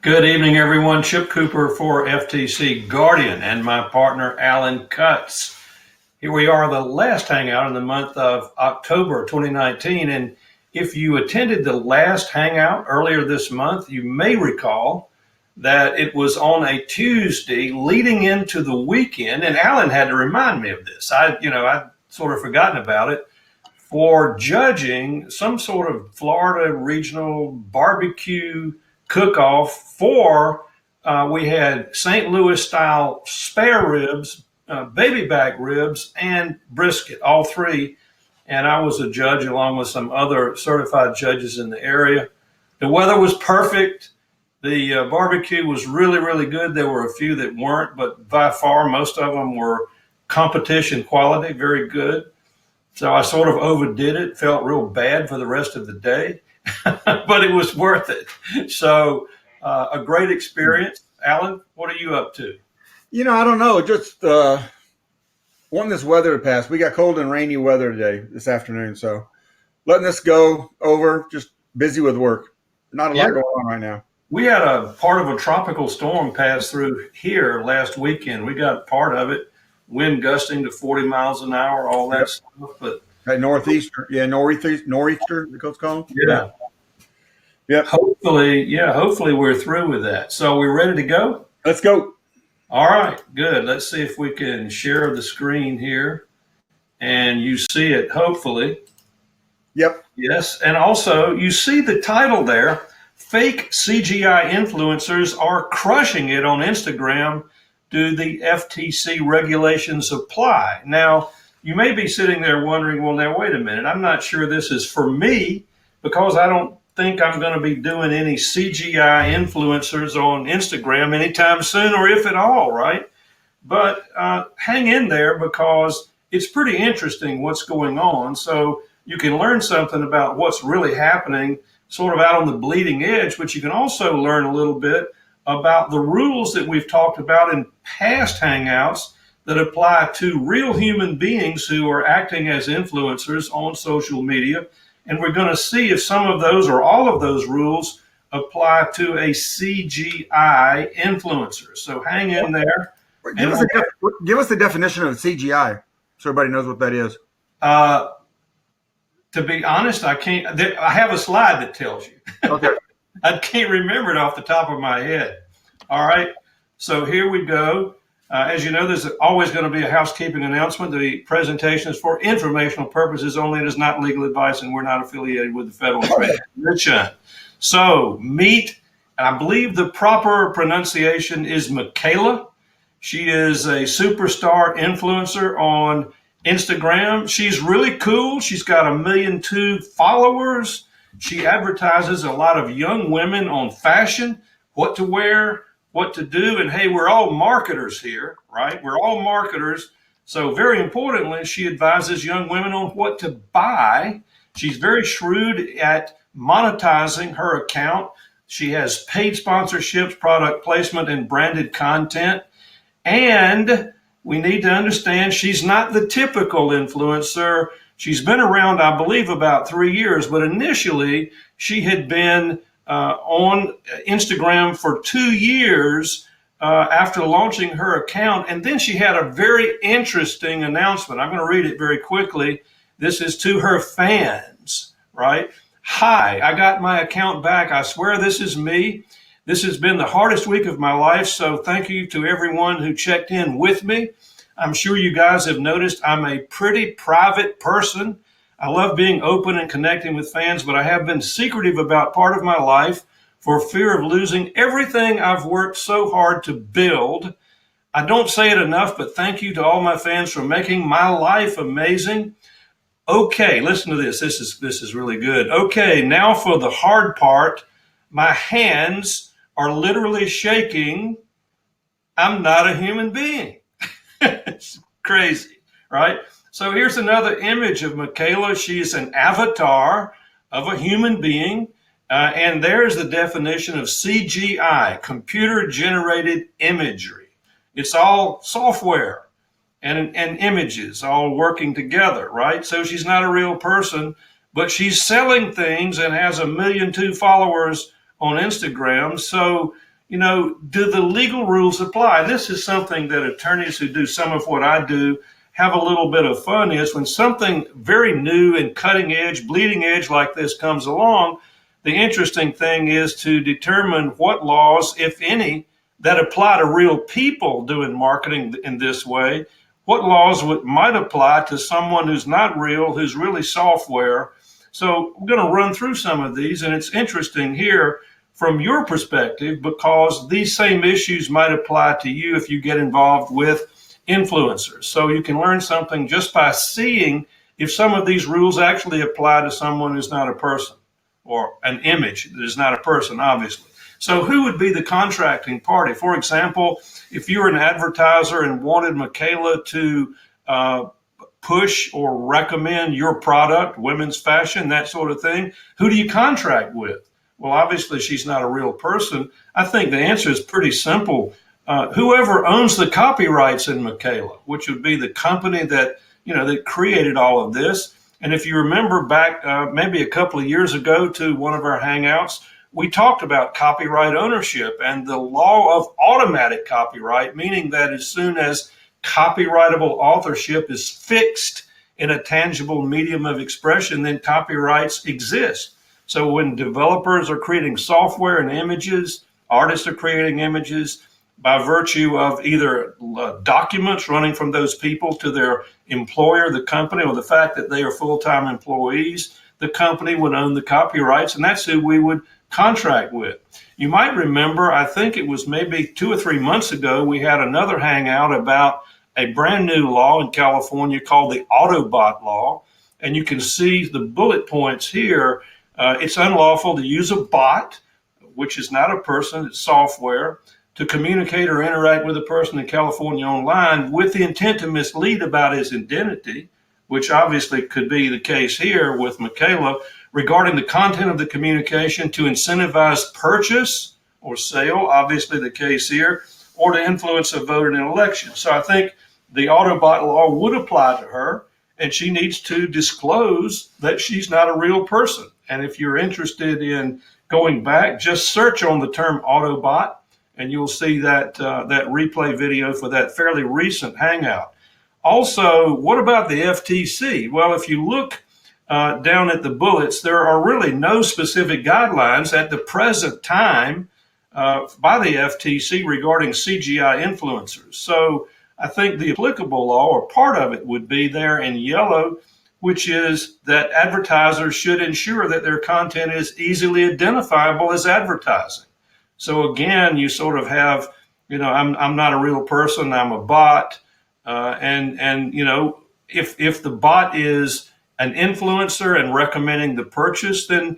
Good evening, everyone. Chip Cooper for FTC Guardian and my partner, Alan Cutts. Here we are, the last Hangout in the month of October 2019. And if you attended the last Hangout earlier this month, you may recall that it was on a Tuesday leading into the weekend. And Alan had to remind me of this. I'd sort of forgotten about it, for judging some sort of Florida regional barbecue cook-off for we had St. Louis style spare ribs, baby back ribs, and brisket, all three. And I was a judge along with some other certified judges in the area. The weather was perfect. The barbecue was really, really good. There were a few that weren't, but by far most of them were competition quality, very good. So I sort of overdid it, felt real bad for the rest of the day, but it was worth it. So a great experience. Alan, what are you up to? I don't know. Just wanting this weather to pass. We got cold and rainy weather today, this afternoon. So letting this go over, just busy with work. Not a lot going on right now. We had a part of a tropical storm pass through here last weekend. We got part of it. Wind gusting to 40 miles an hour, all that stuff. But northeaster, nor'easter, the coast called. Yeah. Yep. Hopefully we're through with that. So we're ready to go? Let's go. All right, good. Let's see if we can share the screen here and you see it, hopefully. Yep. Yes. And also you see the title there, Fake CGI Influencers Are Crushing It on Instagram. Do the FTC regulations apply? Now, you may be sitting there wondering, well, now, wait a minute. I'm not sure this is for me because I don't think I'm going to be doing any CGI influencers on Instagram anytime soon, or if at all, right? But hang in there because it's pretty interesting what's going on. So you can learn something about what's really happening sort of out on the bleeding edge, but you can also learn a little bit about the rules that we've talked about in past Hangouts that apply to real human beings who are acting as influencers on social media. And we're going to see if some of those or all of those rules apply to a CGI influencer. So hang in there. Give us the definition of CGI so everybody knows what that is. To be honest, I can't. I have a slide that tells you. Okay. I can't remember it off the top of my head. All right. So here we go. As you know, there's always going to be a housekeeping announcement. The presentation is for informational purposes only. It is not legal advice, and we're not affiliated with the Federal Trade Commission. So meet, and I believe the proper pronunciation is Michaela. She is a superstar influencer on Instagram. She's really cool. She's got 1.2 million followers. She advertises a lot of young women on fashion, what to wear, what to do. And hey, we're all marketers here, right? We're all marketers. So very importantly, she advises young women on what to buy. She's very shrewd at monetizing her account. She has paid sponsorships, product placement, and branded content. And we need to understand she's not the typical influencer. She's been around, I believe, about 3 years, but initially she had been on Instagram for 2 years after launching her account. And then she had a very interesting announcement. I'm going to read it very quickly. This is to her fans, right? Hi, I got my account back. I swear this is me. This has been the hardest week of my life, so thank you to everyone who checked in with me. I'm sure you guys have noticed I'm a pretty private person. I love being open and connecting with fans, but I have been secretive about part of my life for fear of losing everything I've worked so hard to build. I don't say it enough, but thank you to all my fans for making my life amazing. Okay, listen to this. This is really good. Okay, now for the hard part. My hands are literally shaking. I'm not a human being. It's crazy, right? So here's another image of Michaela. She's an avatar of a human being. And there's the definition of CGI, computer-generated imagery. It's all software and images all working together, right? So she's not a real person, but she's selling things and has 1.2 million followers on Instagram. So do the legal rules apply? And this is something that attorneys who do some of what I do have a little bit of fun is when something very new and cutting edge, bleeding edge like this comes along, the interesting thing is to determine what laws, if any, that apply to real people doing marketing in this way, what laws might apply to someone who's not real, who's really software. So we're going to run through some of these, and it's interesting here from your perspective because these same issues might apply to you if you get involved with influencers. So you can learn something just by seeing if some of these rules actually apply to someone who's not a person or an image that is not a person, obviously. So who would be the contracting party? For example, if you're an advertiser and wanted Michaela to push or recommend your product, women's fashion, that sort of thing, who do you contract with? Well, obviously, she's not a real person. I think the answer is pretty simple. Whoever owns the copyrights in Michaela, which would be the company that created all of this. And if you remember back maybe a couple of years ago to one of our Hangouts, we talked about copyright ownership and the law of automatic copyright, meaning that as soon as copyrightable authorship is fixed in a tangible medium of expression, then copyrights exist. So when developers are creating software and images, artists are creating images by virtue of either documents running from those people to their employer, the company, or the fact that they are full-time employees, the company would own the copyrights, and that's who we would contract with. You might remember, I think it was maybe 2 or 3 months ago, we had another hangout about a brand new law in California called the Autobot law. And you can see the bullet points here. It's unlawful to use a bot, which is not a person, it's software, to communicate or interact with a person in California online with the intent to mislead about his identity, which obviously could be the case here with Michaela, regarding the content of the communication to incentivize purchase or sale, obviously the case here, or to influence a vote in an election. So I think the Autobot law would apply to her, and she needs to disclose that she's not a real person. And if you're interested in going back, just search on the term Autobot, and you'll see that that replay video for that fairly recent hangout. Also, what about the FTC? Well, if you look down at the bullets, there are really no specific guidelines at the present time by the FTC regarding CGI influencers. So I think the applicable law, or part of it, would be there in yellow, which is that advertisers should ensure that their content is easily identifiable as advertising. So again, you sort of have, I'm not a real person, I'm a bot, and if the bot is an influencer and recommending the purchase, then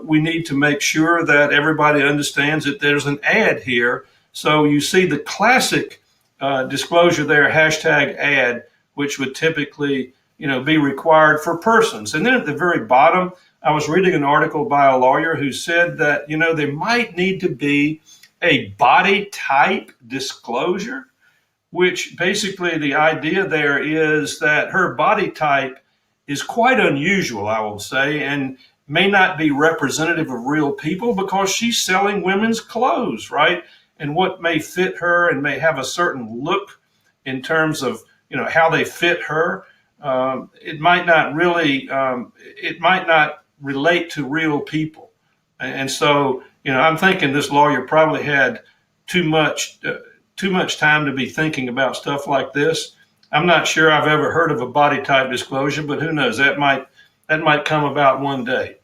we need to make sure that everybody understands that there's an ad here. So you see the classic disclosure there, hashtag ad, which would typically, be required for persons. And then at the very bottom, I was reading an article by a lawyer who said that, there might need to be a body type disclosure, which basically the idea there is that her body type is quite unusual, I will say, and may not be representative of real people because she's selling women's clothes, right? And what may fit her and may have a certain look in terms of, how they fit her. It might not really, it might not relate to real people. And so, I'm thinking this lawyer probably had too much time to be thinking about stuff like this. I'm not sure I've ever heard of a body type disclosure, but who knows, that might come about one day.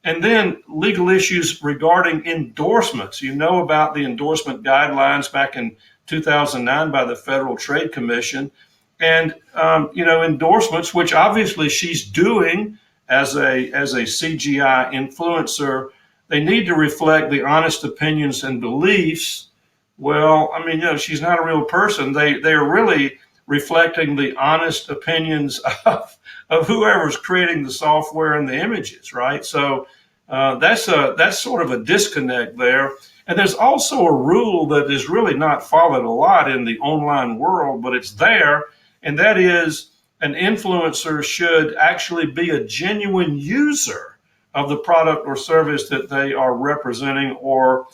And then legal issues regarding endorsements. You know about the endorsement guidelines back in 2009 by the Federal Trade Commission. And, endorsements, which obviously she's doing as a CGI influencer, they need to reflect the honest opinions and beliefs. Well, she's not a real person. They are really reflecting the honest opinions of whoever's creating the software and the images, right? So that's sort of a disconnect there. And there's also a rule that is really not followed a lot in the online world, but it's there, and that is an influencer should actually be a genuine user of the product or service that they are representing or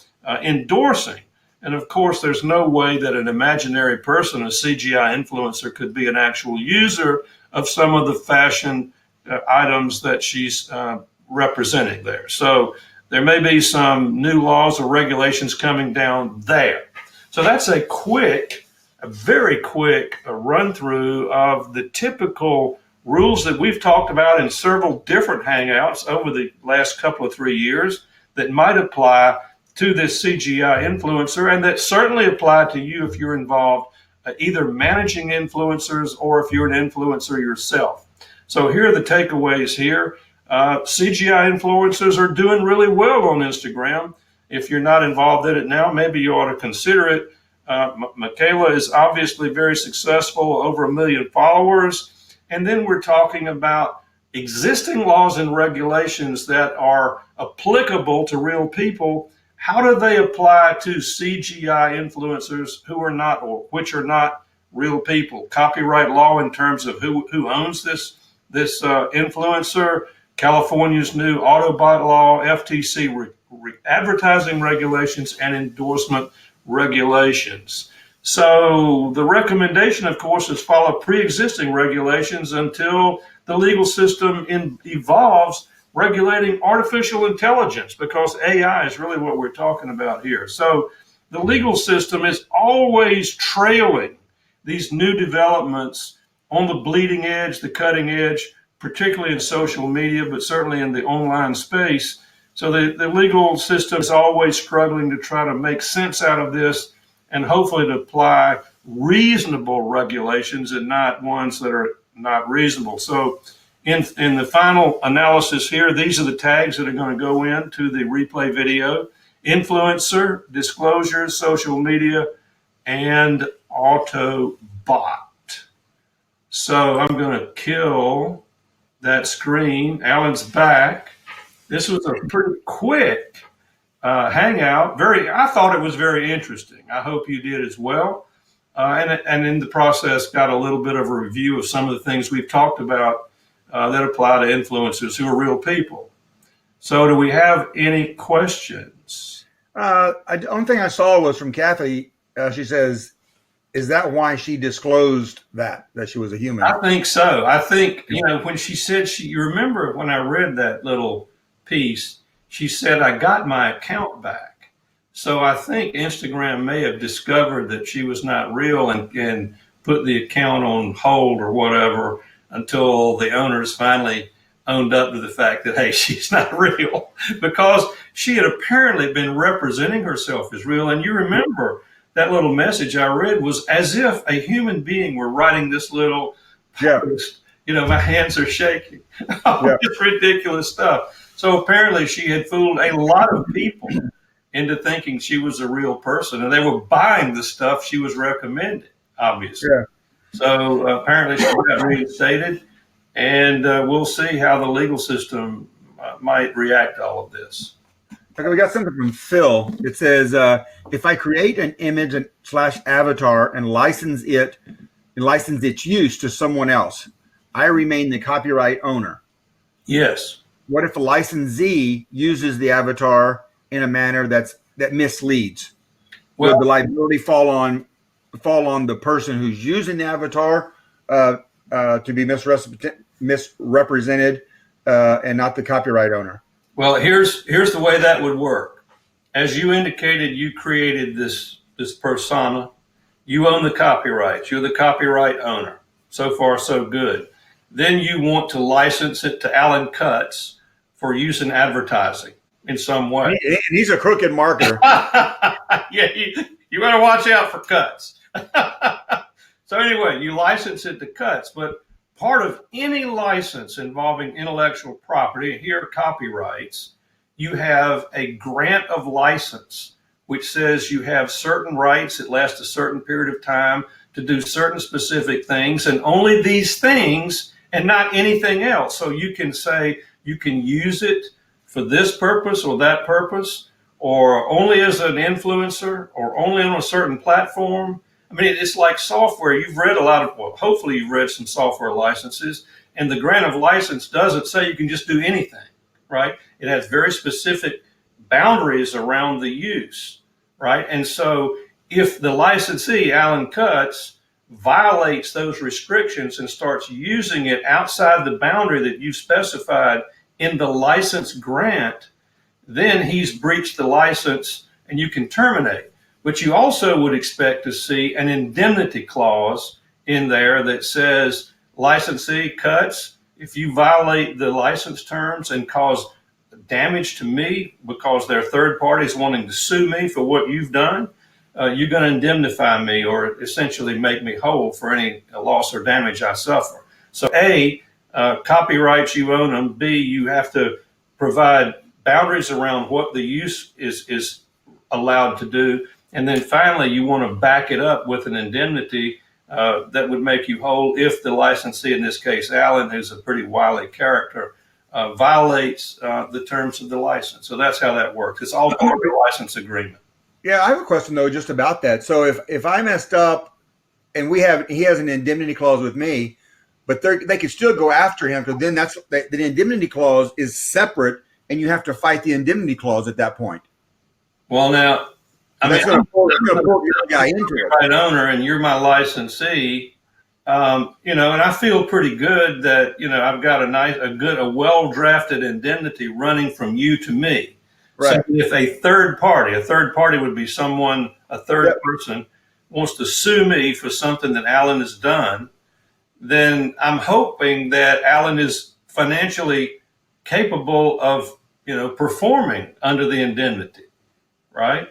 endorsing. And of course, there's no way that an imaginary person, a CGI influencer, could be an actual user of some of the fashion items that she's representing there. So there may be some new laws or regulations coming down there. So that's a very quick run through of the typical rules that we've talked about in several different Hangouts over the last couple of 3 years that might apply to this CGI influencer, and that certainly apply to you if you're involved either managing influencers or if you're an influencer yourself. So here are the takeaways here. CGI influencers are doing really well on Instagram. If you're not involved in it now, maybe you ought to consider it. Michaela is obviously very successful, over 1 million followers. And then we're talking about existing laws and regulations that are applicable to real people. How do they apply to CGI influencers who are not, or which are not real people? Copyright law in terms of who owns this influencer, California's new Autobot law, FTC advertising regulations, and endorsement regulations. So the recommendation, of course, is follow pre-existing regulations until the legal system evolves regulating artificial intelligence, because AI is really what we're talking about here. So the legal system is always trailing these new developments on the bleeding edge, the cutting edge, particularly in social media, but certainly in the online space. So the legal system is always struggling to try to make sense out of this and hopefully to apply reasonable regulations and not ones that are not reasonable. So in the final analysis here, these are the tags that are going to go into the replay video: influencer, disclosures, social media, and Autobot. So I'm going to kill that screen. Alan's back. This was a pretty quick Hangout. I thought it was very interesting. I hope you did as well. And in the process, got a little bit of a review of some of the things we've talked about that apply to influencers who are real people. So do we have any questions? The only thing I saw was from Kathy. She says, is that why she disclosed that she was a human? I think so. I think, when she said, you remember when I read that little piece, she said, I got my account back. So I think Instagram may have discovered that she was not real and put the account on hold or whatever until the owners finally owned up to the fact that, hey, she's not real, because she had apparently been representing herself as real. And you remember that little message I read was as if a human being were writing this little post. My hands are shaking. It's ridiculous stuff. So apparently she had fooled a lot of people into thinking she was a real person, and they were buying the stuff she was recommending, obviously. Yeah. So apparently she got reinstated, and we'll see how the legal system might react to all of this. Okay, we got something from Phil. It says, if I create an image / avatar and license its use to someone else, I remain the copyright owner. Yes. What if a licensee uses the avatar in a manner that misleads? Will the liability fall on the person who's using the avatar to be misrepresented and not the copyright owner? Well, here's the way that would work. As you indicated, you created this persona. You own the copyrights. You're the copyright owner. So far, so good. Then you want to license it to Alan Cutts for use in advertising in some way. He's a crooked marketer. Yeah, you better watch out for Cutts. So anyway, you license it to Cutts, but part of any license involving intellectual property, here copyrights, you have a grant of license, which says you have certain rights that last a certain period of time to do certain specific things, and only these things and not anything else. So you can say you can use it for this purpose or that purpose, or only as an influencer, or only on a certain platform. I mean, it's like software. You've read hopefully you've read some software licenses, and the grant of license doesn't say you can just do anything, right? It has very specific boundaries around the use, right? And so if the licensee, Alan Cutts, violates those restrictions and starts using it outside the boundary that you specified in the license grant, then he's breached the license and you can terminate. But you also would expect to see an indemnity clause in there that says, licensee Cutts, if you violate the license terms and cause damage to me because there are third parties wanting to sue me for what you've done, you're going to indemnify me or essentially make me whole for any loss or damage I suffer. So A, copyrights, you own them. B, you have to provide boundaries around what the use is allowed to do. And then finally, you want to back it up with an indemnity that would make you whole if the licensee, in this case, Alan, who's a pretty wily character, violates the terms of the license. So that's how that works. It's all part of the license agreement. Yeah, I have a question though, just about that. So if I messed up, and he has an indemnity clause with me, but they could still go after him because then the indemnity clause is separate, and you have to fight the indemnity clause at that point. Well, now, I mean, I'm pull your guy into it. Right owner, and you're my licensee. And I feel pretty good that I've got a well-drafted indemnity running from you to me. Right. So if a third party would be someone, a third person, wants to sue me for something that Alan has done, then I'm hoping that Alan is financially capable of, performing under the indemnity, right?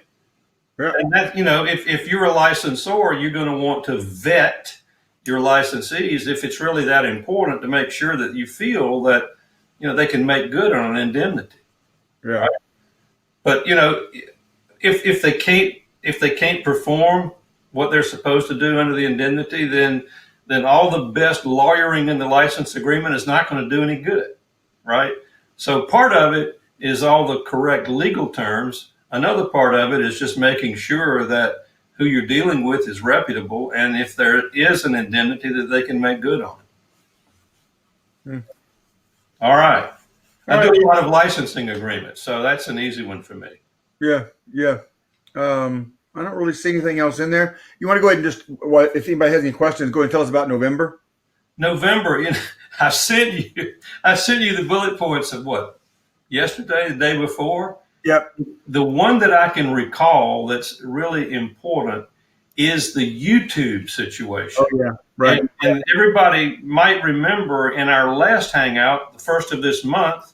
Yeah. And that, if you're a licensor, you're going to want to vet your licensees if it's really that important to make sure that you feel that, they can make good on an indemnity. Yeah. Right? But if they can't perform what they're supposed to do under the indemnity, then all the best lawyering in the license agreement is not going to do any good, right? So part of it is all the correct legal terms. Another part of it is just making sure that who you're dealing with is reputable, and if there is an indemnity, that they can make good on it. All right. I do a lot of licensing agreements, so that's an easy one for me. Yeah. I don't really see anything else in there. You want to go ahead and just, if anybody has any questions, go ahead and tell us about November. November, I sent you the bullet points of what? Yesterday, the day before? Yep. The one that I can recall that's really important is the YouTube situation. Oh, yeah. Right. And everybody might remember in our last Hangout, the first of this month,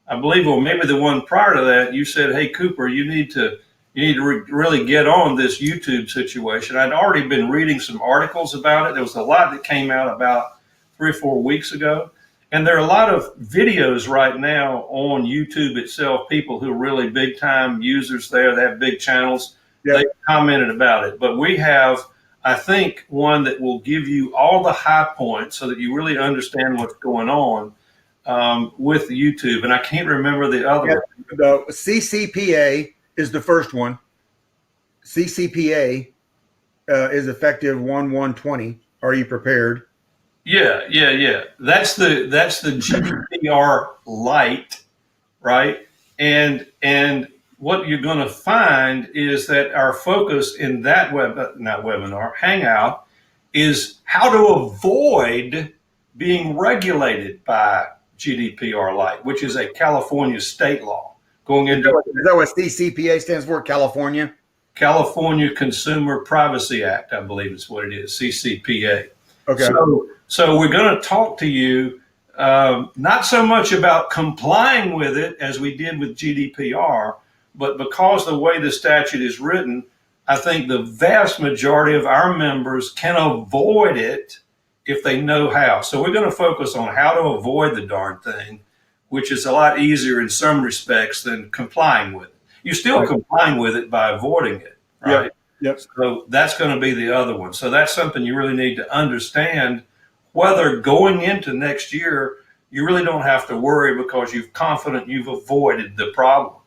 I believe, or maybe the one prior to that, you said, hey, Cooper, you need to really get on this YouTube situation. I'd already been reading some articles about it. There was a lot that came out about 3 or 4 weeks ago. And there are a lot of videos right now on YouTube itself, people who are really big time users there. They have big channels. Yep. They commented about it. But we have, I think, one that will give you all the high points so that you really understand what's going on with YouTube. And I can't remember the other one. The CCPA is the first one. CCPA is effective 1/1/20. Are you prepared? Yeah. That's the GDPR light, right? And what you're going to find is that our focus in that Hangout, is how to avoid being regulated by GDPR light, which is a California state law. Is that what CCPA stands for? California Consumer Privacy Act, I believe is what it is. CCPA. Okay. So we're going to talk to you not so much about complying with it as we did with GDPR, but because the way the statute is written, I think the vast majority of our members can avoid it if they know how. So we're going to focus on how to avoid the darn thing, which is a lot easier in some respects than complying with it. You're still complying with it by avoiding it, right? Yep. So that's going to be the other one. So that's something you really need to understand, whether going into next year, you really don't have to worry because you're confident you've avoided the problem.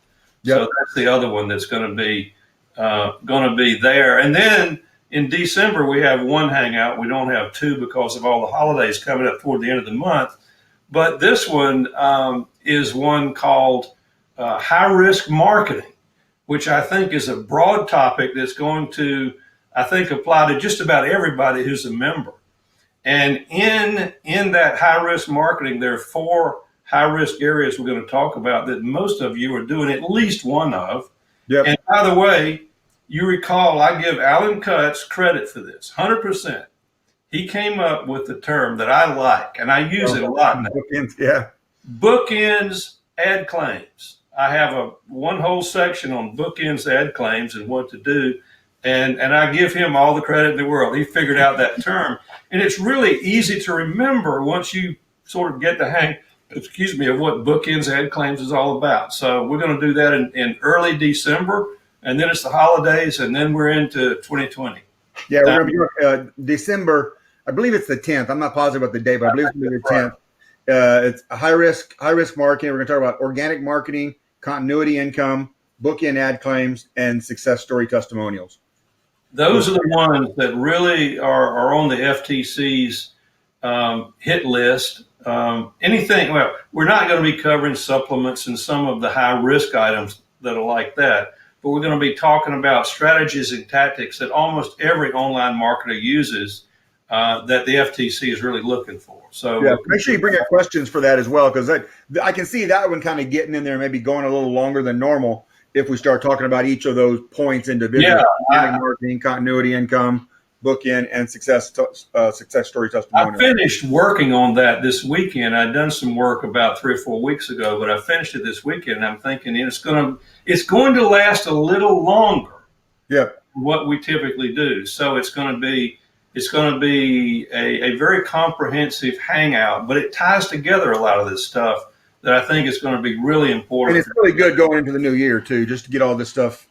Yep. So that's the other one that's going to be there. And then in December, we have one Hangout. We don't have two because of all the holidays coming up toward the end of the month. But this one is one called high risk marketing, which I think is a broad topic that's going to, I think, apply to just about everybody who's a member. And in that high risk marketing, there are 4 high risk areas we're going to talk about that most of you are doing at least one of. Yep. And by the way, you recall I give Alan Cutts credit for this, 100%. He came up with the term that I like, and I use it a lot now. Bookends, yeah. Bookends ad claims. I have one whole section on bookends ad claims and what to do. And I give him all the credit in the world. He figured out that term. And it's really easy to remember once you sort of get the hang, of what bookends ad claims is all about. So we're going to do that in early December, and then it's the holidays, and then we're into 2020. Yeah, we're going to be December. I believe it's the 10th. I'm not positive about the date, but I believe it's going to be the 10th. It's a high risk marketing. We're going to talk about organic marketing, continuity income, bookend ad claims, and success story testimonials. Those are the ones that really are on the FTC's hit list. Anything, well, we're not going to be covering supplements and some of the high risk items that are like that, but we're going to be talking about strategies and tactics that almost every online marketer uses that the FTC is really looking for. So yeah, make sure you bring up questions for that as well, because I can see that one kind of getting in there, maybe going a little longer than normal if we start talking about each of those points individually. Yeah, marketing, continuity income, bookend, and success story testimonial. I finished working on that this weekend. I'd done some work about 3 or 4 weeks ago, but I finished it this weekend. And I'm thinking it's going to last a little longer. Yeah, than what we typically do. So it's going to be a very comprehensive hangout, but it ties together a lot of this stuff that I think is going to be really important. And it's really good going into the new year too, just to get all this stuff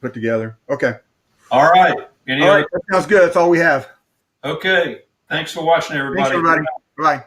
put together. Okay. All right. All right. That sounds good. That's all we have. Okay. Thanks for watching, everybody. Thanks, everybody. Bye.